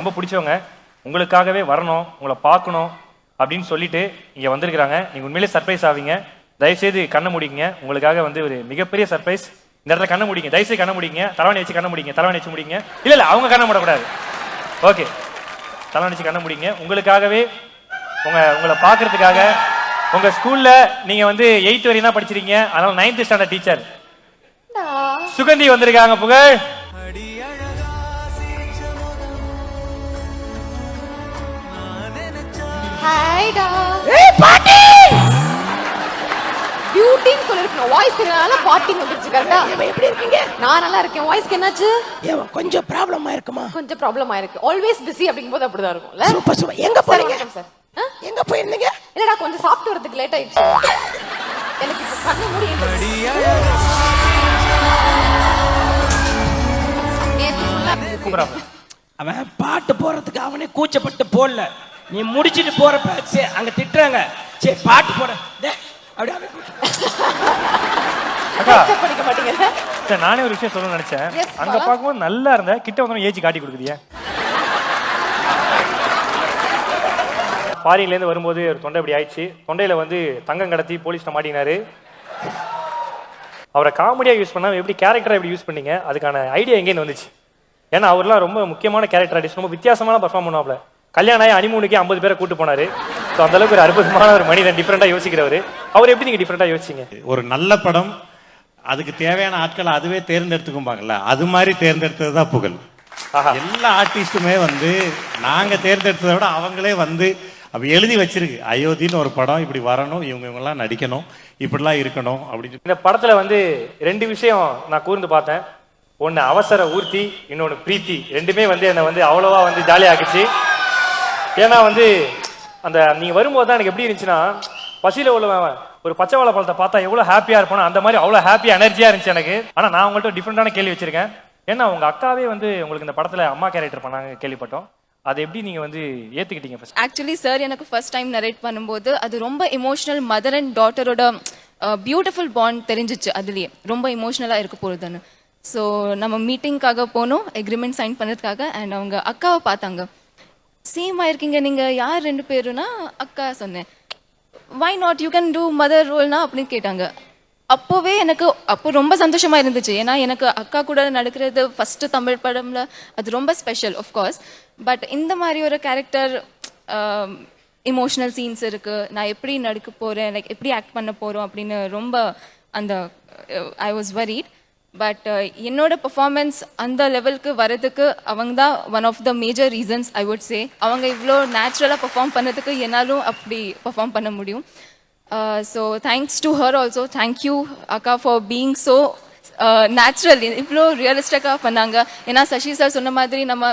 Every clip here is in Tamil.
ரொம்ப பிடிச்சவங்க உங்களுக்காகவே வரணும், உங்களை பார்க்கணும் அப்படின்னு சொல்லிட்டு இங்க வந்திருக்கிறாங்க. நீங்க உண்மையிலேயே சர்ப்ரைஸ் ஆவீங்க. தயவுசெய்து கண்ணை மூடிங்க. உங்களுக்காக வந்து ஒரு மிகப்பெரிய சர்ப்ரைஸ். இந்த இடத்துல கண்ணை முடிங்க, தயவுசெய்து கண்ணை முடிங்க. தலைவணி வச்சு கண்ணை முடிங்க, தலைவணி வச்சு முடிங்க. இல்ல அவங்க கண்ணை மூடக்கூடாது. ஓகே, தலைவணி வச்சு கண்ணை முடிங்க. உங்களுக்காகவே உங்களை பார்க்கறதுக்காக உங்க ஸ்கூல்ல நீங்க வந்து 8th வரையும் தான் படிச்சிருக்கீங்க, அதனால 9th ஸ்டாண்டர்ட் டீச்சர் சுகந்தி வந்திருக்காங்க. புகழ் ஹாய்டா. ஏய் பாட்டி. பியூட்டின்னு சொல்லிருக்கணும். வாய்ஸ் கேட்டனால பாட்டி வந்துருச்சு. கரெக்ட்டா? எப்படி இருக்கீங்க? நான் நல்லா இருக்கேன். வாய்ஸ்க்கு என்னாச்சு? கொஞ்சம் ப்ராப்ளமா இருக்குமா? கொஞ்சம் ப்ராப்ளமா இருக்கு. ஆல்வேஸ் பிஸி அப்படிங்கும்போது அப்படிதான் இருக்கும்ல. Super super. எங்க போறீங்க சார்? எங்க போயிருந்தீங்க? இல்லடா கொஞ்சம் சாப்பிட்டு வரதுக்கு லேட் ஆயிடுச்சு. எனக்கு இப்ப கண்ணு மூடி அவன் பாட்டு போறதுக்கு அவனே கூச்சப்பட்டு போடல. நீ முடிச்சிட்டு போறப்ப சரி அங்க திட்டுறாங்க. சரி பாட்டு போட அப்படியே படிக்க மாட்டீங்க. நானே ஒரு விஷயம் சொல்லணும்னு நினைச்சேன். அங்க பார்க்கும்போது நல்லா இருந்த, கிட்ட வந்து ஏஜி காட்டி கொடுக்குறியா? ஃபாரின்ல இருந்து வரும்போது ஒரு தொண்டை இப்படி ஆயிடுச்சு. தொண்டையில வந்து தங்கம் கடத்தி போலீஸ்ல மாட்டினாரு. அவரை காமெடியா யூஸ் பண்ணாம எப்படி கேரக்டரா எப்படி யூஸ் பண்ணீங்க? அதுக்கான ஐடியா எங்கேன்னு வந்துச்சு? ஏன்னா அவர்லாம் ரொம்ப முக்கியமான கேரக்டர் ஆர்டிஸ்ட், ரொம்ப வித்தியாசமான பர்ஃபார்ம் பண்ணுவாப்ல. கல்யாணம் ஆகி அனிமூனுக்கே 50 பேரை கூட்டு போனாரு. ஸோ அந்த அளவுக்கு ஒரு அற்புதமான ஒரு மனிதன், டிஃப்ரெண்டா யோசிக்கிறவர். அவர் எப்படி நீங்க டிஃப்ரெண்டா யோசிச்சீங்க? ஒரு நல்ல படம், அதுக்கு தேவையான ஆட்களை அதுவே தேர்ந்தெடுத்துக்கும்பாங்கல்ல, அது மாதிரி தேர்ந்தெடுத்தது தான் புகழ். எல்லா ஆர்டிஸ்டுமே வந்து நாங்க தேர்ந்தெடுத்ததை விட அவங்களே வந்து அப்ப எழுதி வச்சிருக்கு. அயோத்தின்னு ஒரு படம், இப்படி வரணும், இவங்கெல்லாம் நடிக்கணும், இப்படிலாம் இருக்கணும் அப்படின்னு. இந்த படத்துல வந்து 2 விஷயம் நான் கூர்ந்து பார்த்தேன். ஒன்னு அவசர ஊர்த்தி, இன்னொன்னு பிரீத்தி. ரெண்டுமே வந்து என்னை வந்து அவ்வளவா வந்து ஜாலியா ஆக்குச்சு. ஏன்னா வந்து அந்த நீங்க வரும்போது தான் எனக்கு எப்படி இருந்துச்சுன்னா, பசியில உள்ளவன் ஒரு பச்சை வாழை பழத்தை பார்த்தா எவ்வளவு ஹாப்பியா இருப்பானோ அந்த மாதிரி அவ்வளவு ஹாப்பியா எனர்ஜியா இருந்துச்சு எனக்கு. ஆனா நான் உங்கள்கிட்ட டிஃப்ரெண்டான கேள்வி வச்சிருக்கேன். ஏன்னா உங்க அக்காவே வந்து உங்களுக்கு இந்த படத்துல அம்மா கேரக்டர் பண்ணாங்க கேள்விப்பட்டோம். அது எப்படி நீங்க வந்து ஏத்துக்கிட்டீங்க? ஆக்சுவலி சார் எனக்கு ஃபர்ஸ்ட் டைம் நரேட் பண்ணும்போது அது ரொம்ப இமோஷனல், மதர் அண்ட் டாட்டரோட பியூட்டிஃபுல் பாண்ட் தெரிஞ்சிச்சு. அதுலயே ரொம்ப இமோஷனலா இருக்க போகுதுன்னு. ஸோ நம்ம மீட்டிங்காக போனோம், எக்ரிமெண்ட் சைன் பண்ணதுக்காக. அண்ட் அவங்க அக்காவை பார்த்தாங்க. சேம் ஆயிருக்கீங்க நீங்க, யார் 2 பேருனா அக்கா சொன்னேன். Why not, you can do mother ரோல்னா அப்படின்னு கேட்டாங்க. அப்போவே எனக்கு ரொம்ப சந்தோஷமா இருந்துச்சு. ஏன்னா எனக்கு அக்கா கூட நடக்கிறது ஃபர்ஸ்ட் தமிழ் படம்ல அது ரொம்ப ஸ்பெஷல் ஆஃப்கோர்ஸ். பட் இந்த மாதிரி ஒரு கேரக்டர், இமோஷனல் சீன்ஸ் இருக்கு, நான் எப்படி நடிக்க போறேன், லைக் எப்படி ஆக்ட் பண்ண போறோம் அப்படின்னு ரொம்ப அந்த ஐ வாஸ் வரிட். பட் என்னோட பெர்ஃபார்மன்ஸ் அந்த லெவலுக்கு வரதுக்கு அவங்க தான் one of the major reasons I would say. அவங்க இவ்வளோ நேச்சுரலாக பெர்ஃபார்ம் பண்ணதுக்கு என்னாலும் அப்படி பெர்ஃபார்ம் பண்ண முடியும். So thanks to her also. Thank you அக்கா ஃபார் பீயிங் ஸோ நேச்சுரல். இவ்வளோ ரியலிஸ்டிக்காக பண்ணாங்க. ஏன்னா சசி சார் சொன்ன மாதிரி நம்ம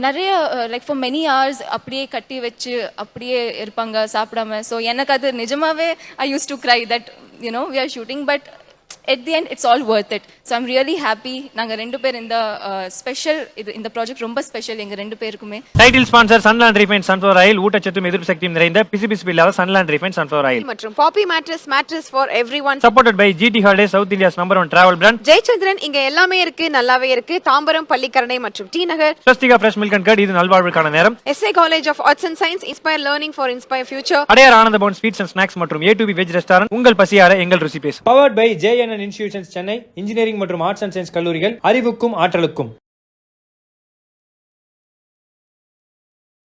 நிறைய லைக் ஃபார் மெனி ஹவர்ஸ் அப்படியே கட்டி வச்சு அப்படியே இருப்பாங்க சாப்பிடாம. ஸோ எனக்கு அது நிஜமாவே I use to cry that you know we are shooting, but at the end it's all worth it. So I'm really happy. நாங்க 2 பேர் இந்த ஸ்பெஷல் இந்த ப்ராஜெக்ட் ரொம்ப ஸ்பெஷல் எங்க 2 பேருக்குமே. Title sponsor Sunland refined sunflower oil. ஊட்டச்சத்தும் எதிர்ப்பு சக்தியும் நிறைந்த பிசிபிசி இல்லாத சன்லாண்ட் ரீஃபைண்ட் சன்ஃப்ளவர் ஆயில் மற்றும் Poppy mattress for everyone. Supported by GT Holidays, south India's number 1 travel brand. Jayachandran. இங்க எல்லாமே இருக்கு, நல்லாவே இருக்கு. தாம்பரம், பள்ளிக்கரணை மற்றும் T Nagar. Swastika fresh milk and curd. இது நல்வாழ்வுக்கான நேரம். SA college of arts and science, inspire learning for inspire future. Adyar Ananda Bhavan sweets and snacks மற்றும் A2B வெஜ் ரெஸ்டாரண்ட். உங்கள் பசியார எங்கள் ருசி பேசும். Powered by JNN institutions Chennai. Engineering மற்றும் ஆர்ட்ஸ் அண்ட் சயின்ஸ் கல்லூரிகள், அறிவுக்கும் ஆற்றலுக்கும்.